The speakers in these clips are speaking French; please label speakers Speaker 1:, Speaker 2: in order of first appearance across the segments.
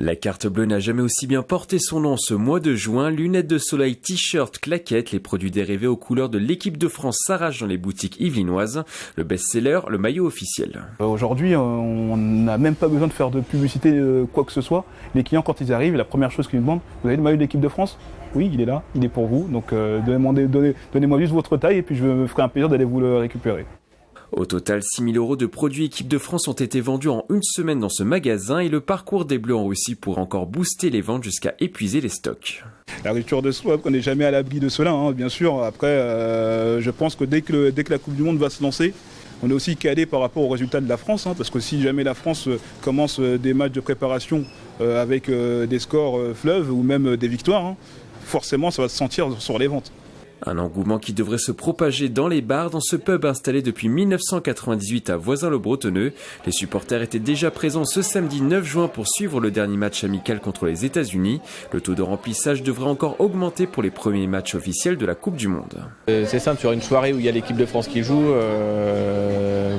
Speaker 1: La carte bleue n'a jamais aussi bien porté son nom ce mois de juin. Lunettes de soleil, t-shirt, claquettes, les produits dérivés aux couleurs de l'équipe de France s'arrachent dans les boutiques yvelinoises. Le best-seller, le maillot officiel.
Speaker 2: Aujourd'hui, on n'a même pas besoin de faire de publicité, quoi que ce soit. Les clients, quand ils arrivent, la première chose qu'ils nous demandent, vous avez le maillot de l'équipe de France ? Oui, il est là, il est pour vous. Donc donnez-moi juste votre taille et puis je me ferai un plaisir d'aller vous le récupérer.
Speaker 1: Au total, 6 000 € de produits équipe de France ont été vendus en une semaine dans ce magasin et le parcours des Bleus en Russie pourrait encore booster les ventes jusqu'à épuiser les stocks.
Speaker 2: La rupture de stock, on n'est jamais à l'abri de cela, hein, bien sûr. Après, je pense que dès que la Coupe du Monde va se lancer, on est aussi calé par rapport aux résultats de la France, hein, parce que si jamais la France commence des matchs de préparation avec des scores fleuves ou même des victoires, hein, forcément ça va se sentir sur les ventes.
Speaker 1: Un engouement qui devrait se propager dans les bars. Dans ce pub installé depuis 1998 à Voisins-le-Bretonneux, les supporters étaient déjà présents ce samedi 9 juin pour suivre le dernier match amical contre les États-Unis. Le taux de remplissage devrait encore augmenter pour les premiers matchs officiels de la Coupe du Monde.
Speaker 3: C'est simple, sur une soirée où il y a l'équipe de France qui joue,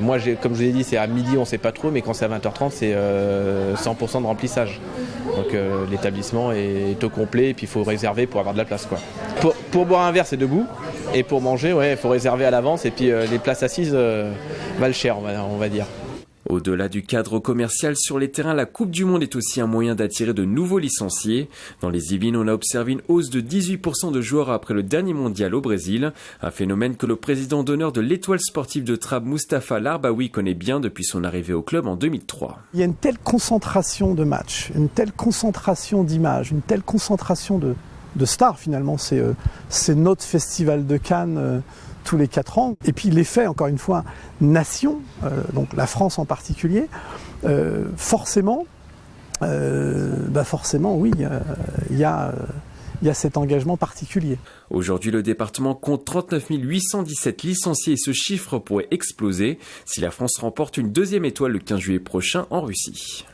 Speaker 3: moi comme je vous l'ai dit, c'est à midi, on ne sait pas trop, mais quand c'est à 20h30, c'est 100% de remplissage. Donc l'établissement est au complet et puis il faut réserver pour avoir de la place, quoi. Pour boire un verre, c'est debout. Et pour manger, il faut réserver à l'avance. Et puis les places assises valent cher, on va dire.
Speaker 1: Au-delà du cadre commercial sur les terrains, la Coupe du Monde est aussi un moyen d'attirer de nouveaux licenciés. Dans les Yvelines, on a observé une hausse de 18% de joueurs après le dernier mondial au Brésil. Un phénomène que le président d'honneur de l'Étoile sportive de Trabes, Mustapha Larbaoui, connaît bien depuis son arrivée au club en 2003.
Speaker 4: Il y a une telle concentration de matchs, une telle concentration d'images, une telle concentration de stars finalement. C'est notre festival de Cannes tous les 4 ans. Et puis l'effet, encore une fois, nation, donc la France en particulier, forcément, oui, il y a cet engagement particulier.
Speaker 1: Aujourd'hui, le département compte 39 817 licenciés et ce chiffre pourrait exploser si la France remporte une deuxième étoile le 15 juillet prochain en Russie.